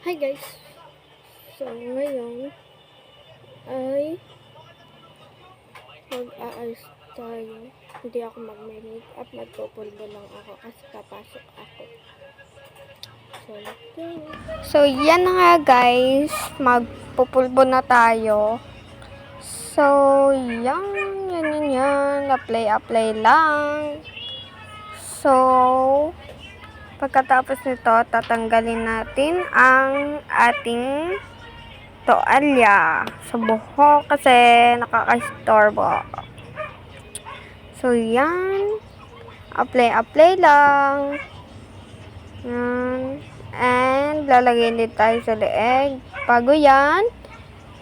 Hi guys! So ngayon ay mag-aayos tayo. Hindi ako mag-makeup, magpupulbo lang ako kasi papasok ako. So, so yan na nga guys, magpupulbo na tayo. So yan, apply lang. So pagkatapos nito, tatanggalin natin ang ating toalya sa buhok kasi nakaka-istorbo. So, yan. Apply lang. Yan. And, lalagay din tayo sa leeg. Bago yan,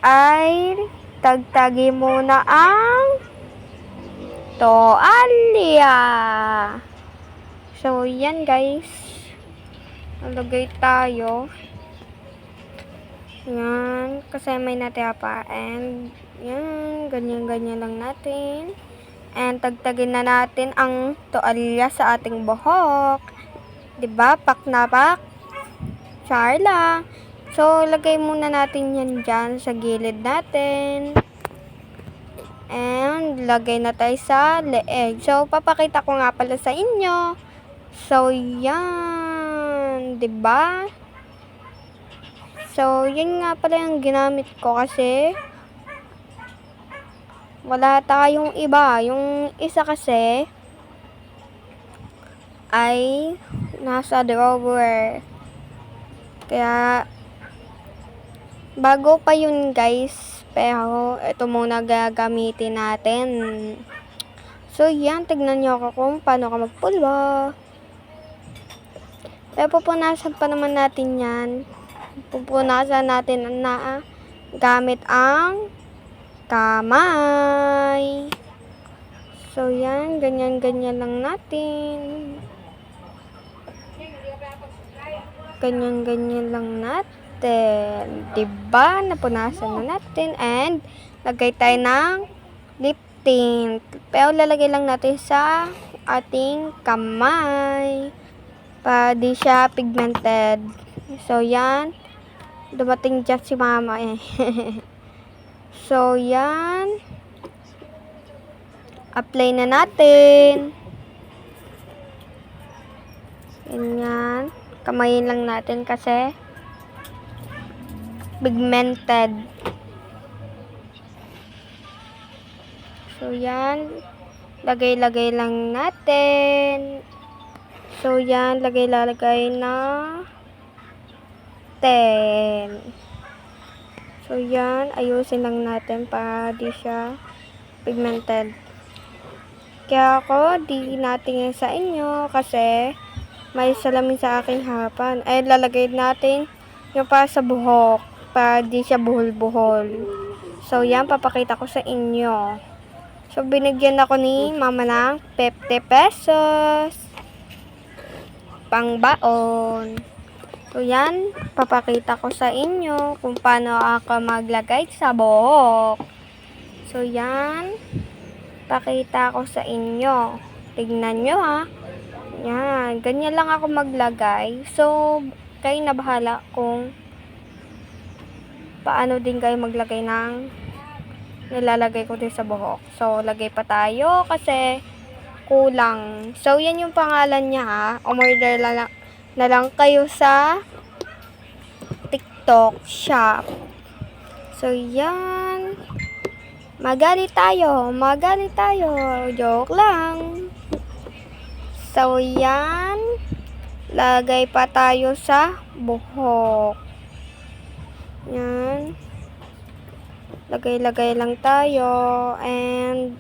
ay tagtagi muna ang toalya. So, yan guys. Lalagay tayo. Yan, kasi may natira pa. And, yan, ganyan lang natin. And, tagtagin na natin ang toalya sa ating buhok. Diba? Pak na pak. Char lang. So, lagay muna natin yan dyan sa gilid natin. And, lagay na tayo sa leeg. So, papakita ko nga pala sa inyo. So, yan. Diba? So, yun nga pala yung ginamit ko kasi wala tayong iba. Yung isa kasi ay nasa drawer. Kaya, bago pa yun guys. Pero, ito muna gagamitin natin. So, yan. Tignan nyo ako kung paano ka magpulbo. Pero, pupunasan pa naman natin yan. Pupunasan natin na gamit ang kamay. So, yan. Ganyan lang natin. Ganyan lang natin. Diba? Napunasan na natin. And, lagay tayo ng lip tint. Pero, lalagay lang natin sa ating kamay. Para di siya pigmented. So, yan. Dumating dyan si mama eh. So, yan. Apply na natin. Ganyan. Kamayin lang natin kasi pigmented. So, yan. Lagay lang natin. So, yan. Lagay na 10. So, yan. Ayusin lang natin para di siya pigmented. Kaya ako, di natin sa inyo kasi may salamin sa aking harapan. Ay, lalagay natin yung para sa buhok para di siya buhol-buhol. So, yan. Papakita ko sa inyo. So, binigyan ako ni mama ng 50 pesos. Pangbaon. So, yan. Papakita ko sa inyo kung paano ako maglagay sa buhok. So, yan. Pakita ko sa inyo. Tignan nyo ha. Yan. Ganyan lang ako maglagay. So, kayo na bahala kung paano din kayo maglagay ng nilalagay ko din sa buhok. So, lagay pa tayo kasi kulang. So, yan yung pangalan niya ha. Umorder na lang kayo sa TikTok shop. So, yan. Magalit tayo. Joke lang. So, yan. Lagay pa tayo sa buhok. Yan. Lagay lang tayo. And,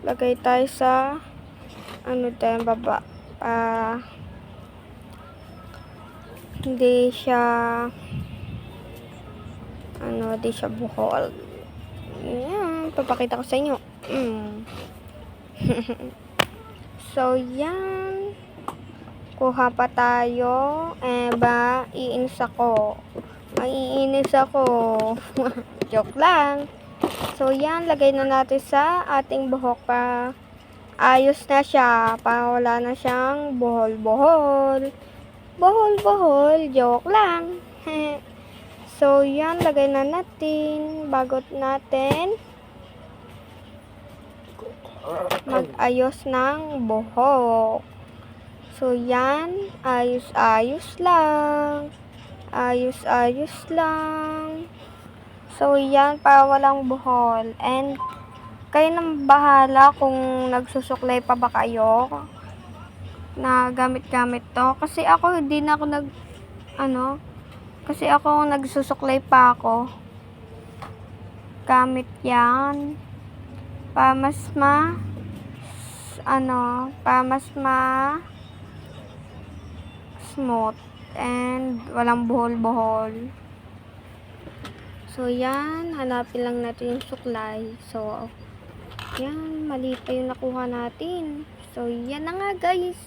lagay tayo sa baba. Hindi siya buhol. Yan, papakita ko sa inyo. So, yan. Kuha pa tayo. Maiinis ako. Joke lang. So, yan. Lagay na natin sa ating buhok pa. Ayos na siya. Para wala na siyang buhol-buhol. Bohol-bohol, joke lang. So, yan, lagay na natin bago natin mag-ayos ng buhok. So, yan, ayos-ayos lang. Ayos-ayos lang. So, yan, para walang buhol. And, kayo nang bahala kung nagsusuklay pa ba kayo na gamit-gamit to. Kasi ako, hindi na ako kasi ako nagsusuklay pa ako. Gamit yan. Para mas smooth and walang buhol-buhol. So, yan. Hanapin lang natin yung suklay. So, yan. Mali pa yung nakuha natin. So, yan na nga, guys.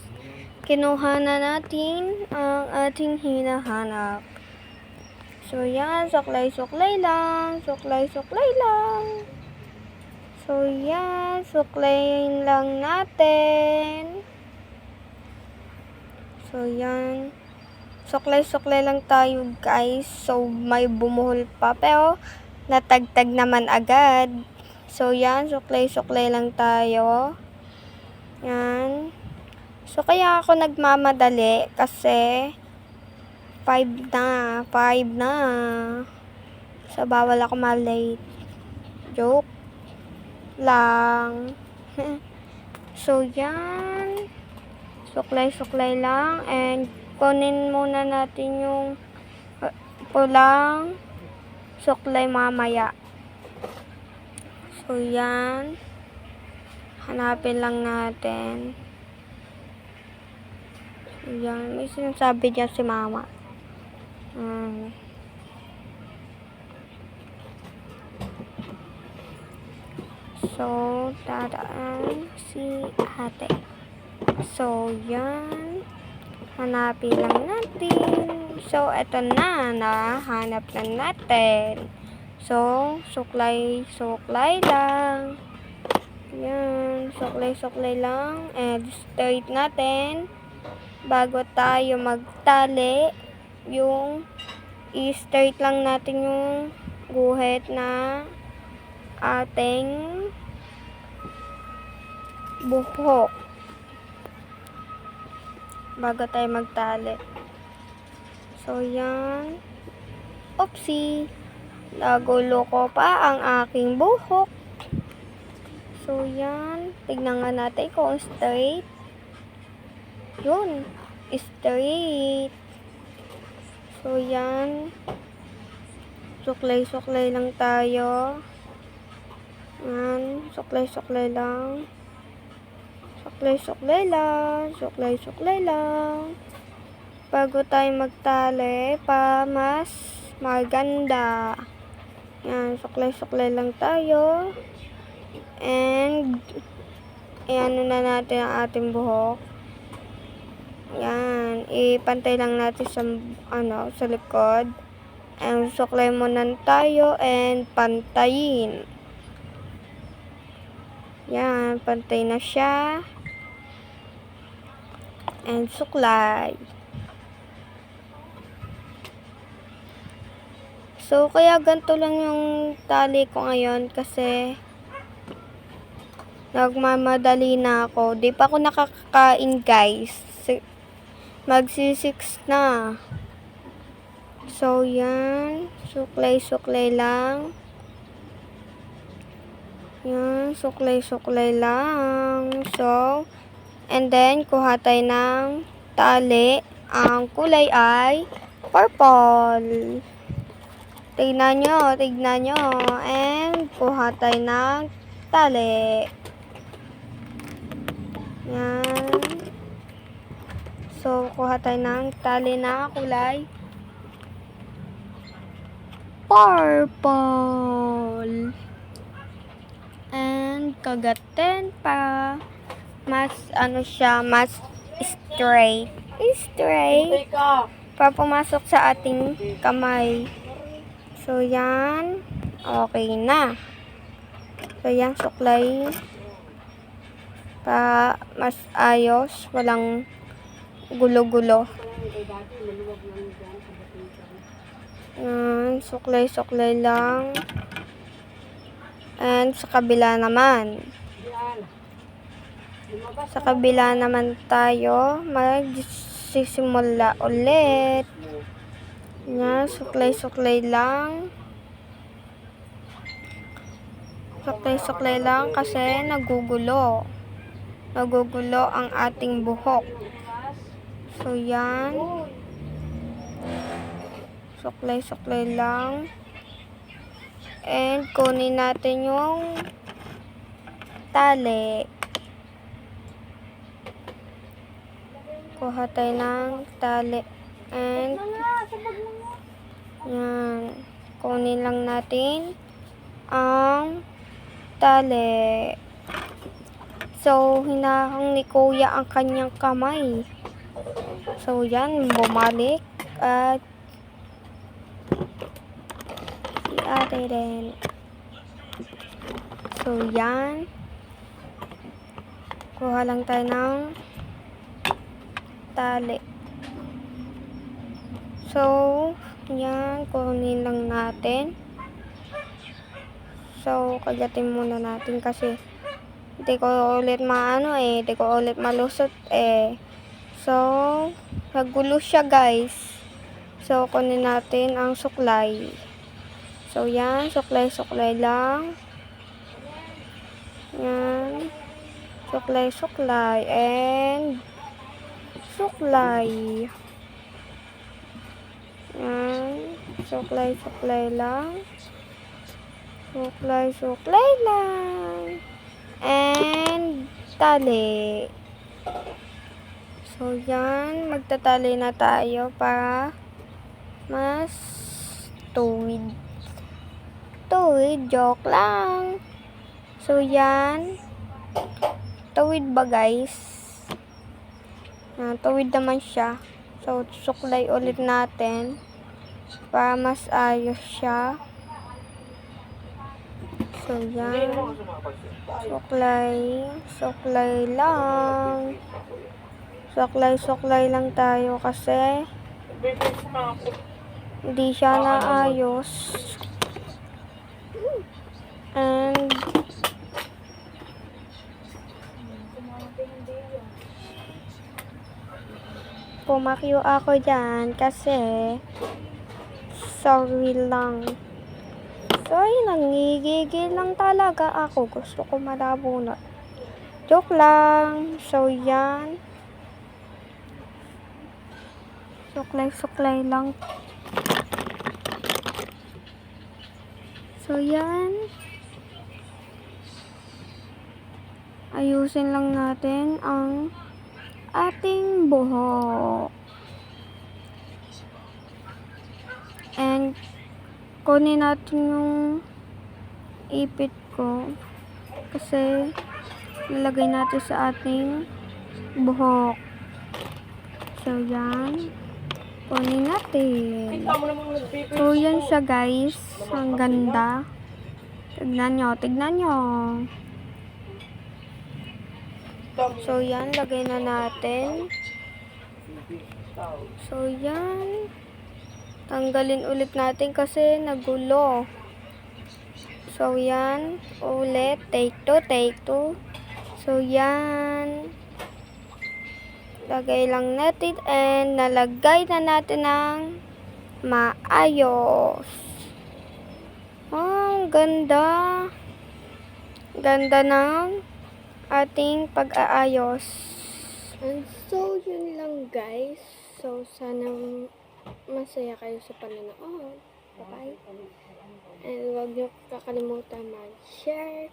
Kinuha na natin ang ating hinahanap. So, yan. Suklay-suklay lang. Suklay-suklay lang. So, yan. Suklayin lang natin. So, yan. Suklay-suklay lang tayo, guys. So, may bumuhol pa. Pero, natagtag naman agad. So, yan. Suklay-suklay lang tayo. Yan. So, kaya ako nagmamadali kasi 5 na. So, bawal ako ma-late. Joke lang. So, yan. Suklay-suklay lang. And, kunin muna natin yung pulang suklay mamaya. So, yan. Hanapin lang natin. So, yan. May sinasabi dyan si mama. So, dadaan si ate. So, yan. Hanapin lang natin. So, eto na. Nahanap na natin. So, suklay-suklay lang. Yan. Suklay-suklay lang. And straight natin. Bago tayo magtali, yung i-straight lang natin yung guhit na ating buhok bago tayo magtali. So, yan. Oopsie. Nagulo ko pa ang aking buhok. So, yan. Tignan nga natin kung straight. Yun. Straight. So, yan. Suklay-suklay lang tayo. Yan. Suklay-suklay lang. Suklay-suklay lang. Suklay-suklay lang. Bago tayo magtali, pa mas maganda. Yan. Suklay-suklay lang tayo. And, iano na natin ang ating buhok. Yan. Ipantay lang natin sa likod. And, suklay muna tayo and pantayin. Yan. Pantay na siya. And, suklay. So, kaya ganito lang yung tali ko ngayon kasi nagmamadali na ako. Di pa ako nakakakain, guys. Magsi-6 na. So, yan. Suklay-suklay lang. Yan. Suklay-suklay lang. So, and then, kuha tayo ng tali. Ang kulay ay purple. Tignan nyo. And, kuha tayo ng tali. Yan. So, kuha tayo ng tali na kulay purple. And, kagatin pa. Mas, mas straight. Straight. Para pumasok sa ating kamay. So, yan. Okay na. So, yan, suklay. Pa mas ayos. Walang gulo-gulo. Suklay-suklay lang. And sa kabila naman. Sa kabila naman tayo magsisimula ulit. Yan, suklay-suklay lang. Suklay-suklay lang kasi nagugulo. Nagugulo ang ating buhok. So, yan. Suklay-suklay lang. And kunin natin yung tali. Kuha tayo ng tali. And yan. Kunin lang natin ang tali. So, hinahang ni Kuya ang kanyang kamay. So, yan. Bumalik. At si ate rin. So, yan. Kuha lang tayo ng tali. So, yan. Kunin lang natin. So, kagatin muna natin kasi hindi ko ulit hindi ko ulit malusot So, nagulo siya guys. So, kunin natin ang suklay. So, yan. Suklay-suklay lang. Yan. Suklay-suklay. And suklay. Yan. Suklay-suklay lang. Suklay-suklay lang. And tali. So, yan. Magtatali na tayo para mas tuwid. Tuwid. Joke lang. So, yan. Tuwid ba, guys? Tuwid naman siya. So, suklay ulit natin para mas ayos siya. So, yan. Suklay. Suklay lang. Suklay-suklay lang tayo kasi hindi siya naayos. And pumakyo ako dyan kasi sorry lang. Sorry, nangigigil lang talaga ako. Gusto ko malabunot. Joke lang. So, yan. Suklay-suklay lang. So, yan. Ayusin lang natin ang ating buhok. And kunin natin yung ipit ko kasi lalagay natin sa ating buhok. So, yan. Kunin natin. So, yan siya guys. Ang ganda. Tignan nyo. Tignan nyo. So, yan. Lagay na natin. So, yan. Tanggalin ulit natin kasi nagulo. So, yan. Ulit. Take 2. Take 2. So, yan. Lagay lang natin and nalagay na natin ng maayos. Oh, ganda. Ganda ng ating pag-aayos. And so, yun lang guys. So, sana masaya kayo sa pananood. Bye-bye. And huwag niyo kakalimutan mag-share,